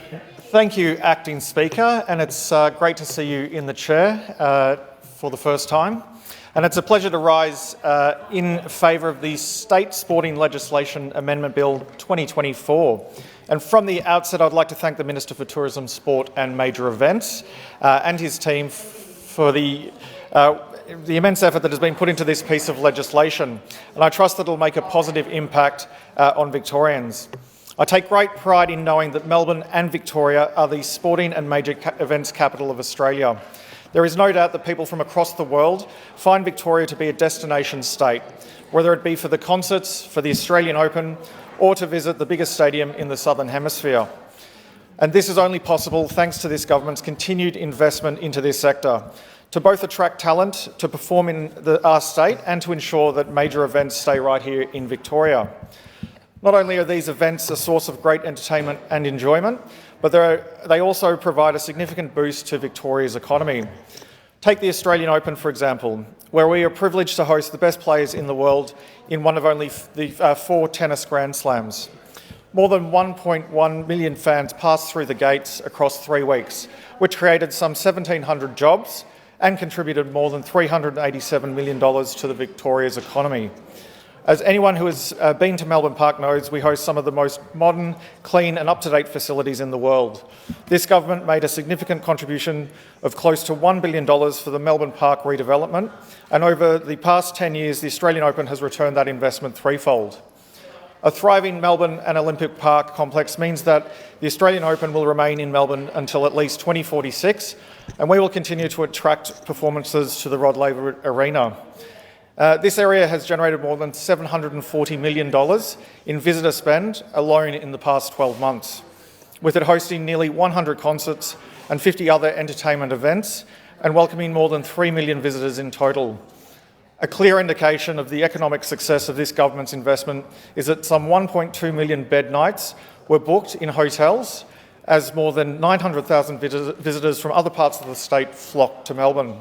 Thank you, Acting Speaker, and it's great to see you in the chair for the first time. And it's a pleasure to rise in favour of the State Sporting Legislation Amendment Bill 2024. And from the outset, I'd like to thank the Minister for Tourism, Sport and Major Events and his team for the immense effort that has been put into this piece of legislation. And I trust that it will make a positive impact on Victorians. I take great pride in knowing that Melbourne and Victoria are the sporting and major events capital of Australia. There is no doubt that people from across the world find Victoria to be a destination state, whether it be for the concerts, for the Australian Open, or to visit the biggest stadium in the Southern Hemisphere. And this is only possible thanks to this government's continued investment into this sector, to both attract talent to perform in our state and to ensure that major events stay right here in Victoria. Not only are these events a source of great entertainment and enjoyment, but they also provide a significant boost to Victoria's economy. Take the Australian Open, for example, where we are privileged to host the best players in the world in one of only the 4 tennis Grand Slams. More than 1.1 million fans passed through the gates across 3 weeks, which created some 1,700 jobs and contributed more than $387 million to the Victoria's economy. As anyone who has been to Melbourne Park knows, we host some of the most modern, clean and up-to-date facilities in the world. This government made a significant contribution of close to $1 billion for the Melbourne Park redevelopment, and over the past 10 years, the Australian Open has returned that investment threefold. A thriving Melbourne and Olympic Park complex means that the Australian Open will remain in Melbourne until at least 2046, and we will continue to attract performances to the Rod Laver Arena. This area has generated more than $740 million in visitor spend alone in the past 12 months, with it hosting nearly 100 concerts and 50 other entertainment events and welcoming more than 3 million visitors in total. A clear indication of the economic success of this government's investment is that some 1.2 million bed nights were booked in hotels as more than 900,000 visitors from other parts of the state flocked to Melbourne.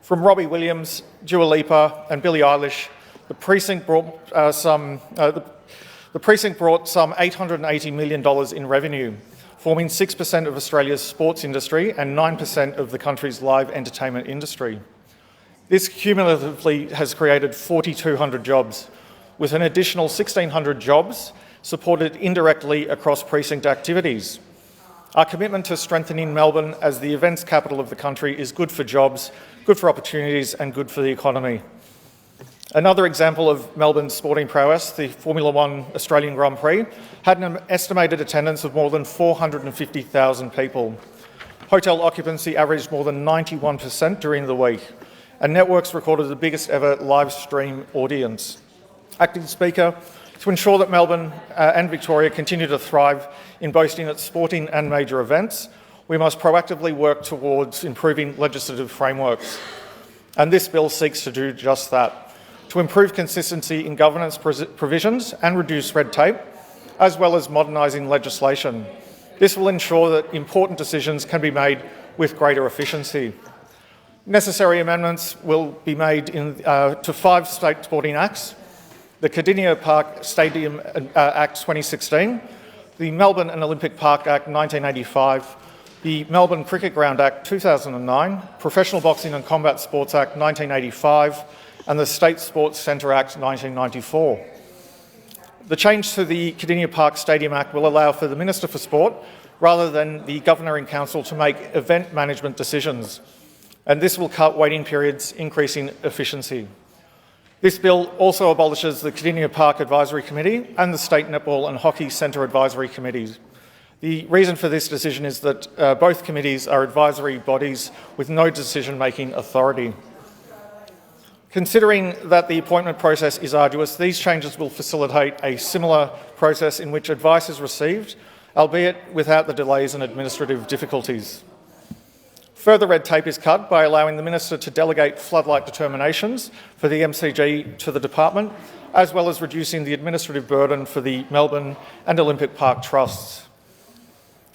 From Robbie Williams, Dua Lipa and Billie Eilish, the precinct brought some $880 million in revenue, forming 6% of Australia's sports industry and 9% of the country's live entertainment industry. This cumulatively has created 4,200 jobs, with an additional 1,600 jobs supported indirectly across precinct activities. Our commitment to strengthening Melbourne as the events capital of the country is good for jobs, good for opportunities and good for the economy. Another example of Melbourne's sporting prowess, the Formula One Australian Grand Prix, had an estimated attendance of more than 450,000 people. Hotel occupancy averaged more than 91% during the week, and Networks recorded the biggest ever live stream audience. Acting Speaker, to ensure that Melbourne and Victoria continue to thrive in boasting its sporting and major events, we must proactively work towards improving legislative frameworks. And this bill seeks to do just that, to improve consistency in governance provisions and reduce red tape, as well as modernising legislation. This will ensure that important decisions can be made with greater efficiency. Necessary amendments will be made to 5 state sporting acts: the Cardinia Park Stadium Act 2016, the Melbourne and Olympic Park Act 1985, the Melbourne Cricket Ground Act 2009, Professional Boxing and Combat Sports Act 1985, and the State Sports Centre Act 1994. The change to the Cardinia Park Stadium Act will allow for the Minister for Sport, rather than the Governor in Council, to make event management decisions, and this will cut waiting periods, increasing efficiency. This bill also abolishes the Cardinia Park Advisory Committee and the State Netball and Hockey Centre Advisory Committees. The reason for this decision is that both committees are advisory bodies with no decision-making authority. Considering that the appointment process is arduous, these changes will facilitate a similar process in which advice is received, albeit without the delays and administrative difficulties. Further red tape is cut by allowing the Minister to delegate floodlight determinations for the MCG to the department, as well as reducing the administrative burden for the Melbourne and Olympic Park trusts.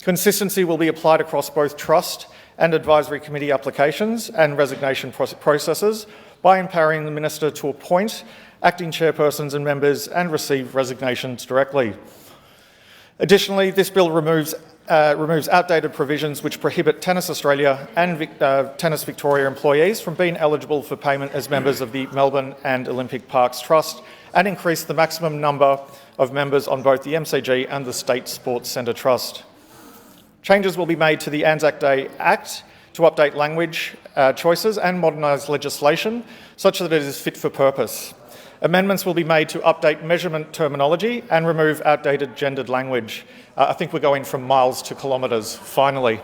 Consistency will be applied across both trust and advisory committee applications and resignation processes by empowering the Minister to appoint acting chairpersons and members and receive resignations directly. Additionally, this bill removes outdated provisions which prohibit Tennis Australia and Tennis Victoria employees from being eligible for payment as members of the Melbourne and Olympic Parks Trust, and increase the maximum number of members on both the MCG and the State Sports Centre Trust. Changes will be made to the Anzac Day Act to update language choices and modernise legislation such that it is fit for purpose. Amendments will be made to update measurement terminology and remove outdated gendered language. I think we're going from miles to kilometres, finally.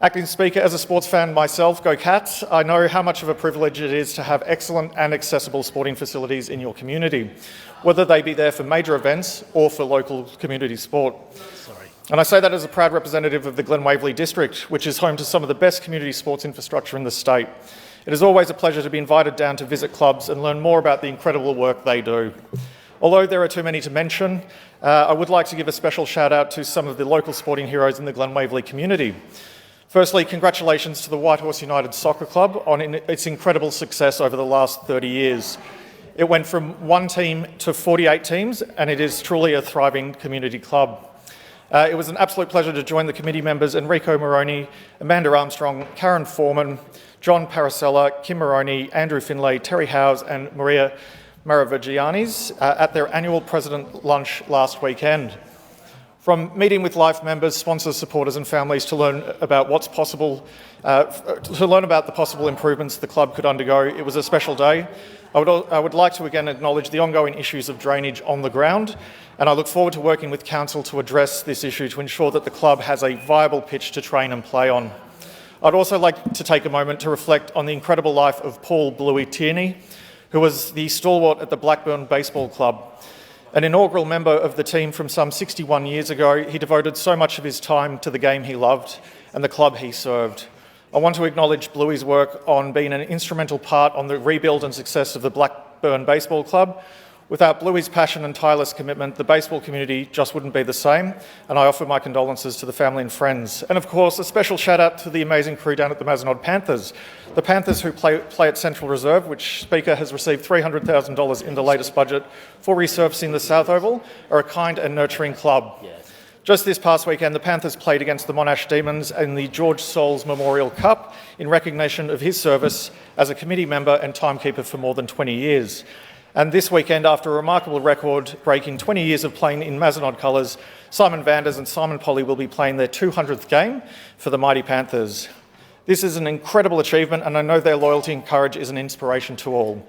Acting Speaker, as a sports fan myself, go Cats, I know how much of a privilege it is to have excellent and accessible sporting facilities in your community, whether they be there for major events or for local community sport. And I say that as a proud representative of the Glen Waverley district, which is home to some of the best community sports infrastructure in the state. It is always a pleasure to be invited down to visit clubs and learn more about the incredible work they do. Although there are too many to mention, I would like to give a special shout out to some of the local sporting heroes in the Glen Waverley community. Firstly, congratulations to the Whitehorse United Soccer Club on its incredible success over the last 30 years. It went from one team to 48 teams, and it is truly a thriving community club. It was an absolute pleasure to join the committee members Enrico Moroni, Amanda Armstrong, Karen Foreman, John Paracella, Kim Moroni, Andrew Finlay, Terry Howes and Maria Maravigianis at their annual President Lunch last weekend. From meeting with Life members, sponsors, supporters and families to learn about what's possible, about the possible improvements the club could undergo, it was a special day. I would like to again acknowledge the ongoing issues of drainage on the ground, and I look forward to working with Council to address this issue to ensure that the club has a viable pitch to train and play on. I'd also like to take a moment to reflect on the incredible life of Paul Bluey Tierney, who was the stalwart at the Blackburn Baseball Club. An inaugural member of the team from some 61 years ago, he devoted so much of his time to the game he loved and the club he served. I want to acknowledge Bluey's work on being an instrumental part on the rebuild and success of the Blackburn Baseball Club. Without Bluey's passion and tireless commitment, the baseball community just wouldn't be the same, and I offer my condolences to the family and friends. And of course, a special shout out to the amazing crew down at the Mazenod Panthers. The Panthers who play at Central Reserve, which Speaker has received $300,000 in the latest budget for resurfacing the South Oval, are a kind and nurturing club. Just this past weekend, the Panthers played against the Monash Demons in the George Souls Memorial Cup in recognition of his service as a committee member and timekeeper for more than 20 years. And this weekend, after a remarkable record-breaking 20 years of playing in Mazenod colours, Simon Vanders and Simon Polly will be playing their 200th game for the mighty Panthers. This is an incredible achievement, and I know their loyalty and courage is an inspiration to all.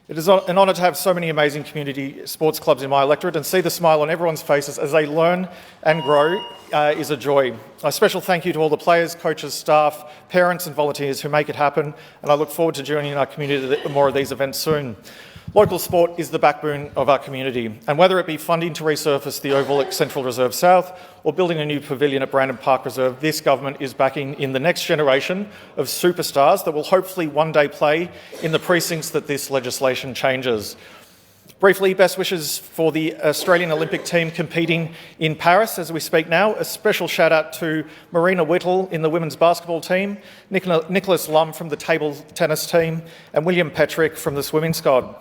It is an honour to have so many amazing community sports clubs in my electorate, and see the smile on everyone's faces as they learn and grow is a joy. A special thank you to all the players, coaches, staff, parents and volunteers who make it happen, and I look forward to joining our community at more of these events soon. Local sport is the backbone of our community, and whether it be funding to resurface the Oval at Central Reserve South or building a new pavilion at Brandon Park Reserve, this government is backing in the next generation of superstars that will hopefully one day play in the precincts that this legislation changes. Briefly, best wishes for the Australian Olympic team competing in Paris as we speak now. A special shout out to Marina Whittle in the women's basketball team, Nicholas Lum from the table tennis team, and William Petrick from the swimming squad.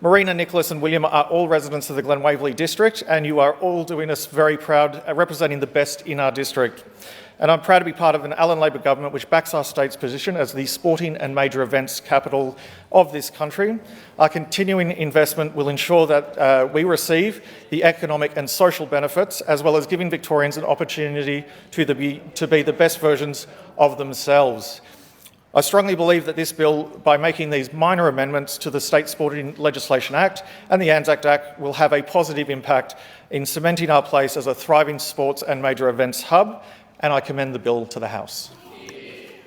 Marina, Nicholas and William are all residents of the Glen Waverley district, and you are all doing us very proud, representing the best in our district. And I'm proud to be part of an Allen Labor government which backs our state's position as the sporting and major events capital of this country. Our continuing investment will ensure that we receive the economic and social benefits, as well as giving Victorians an opportunity to be the best versions of themselves. I strongly believe that this bill, by making these minor amendments to the State Sporting Legislation Act and the Anzac Act, will have a positive impact in cementing our place as a thriving sports and major events hub, and I commend the bill to the House.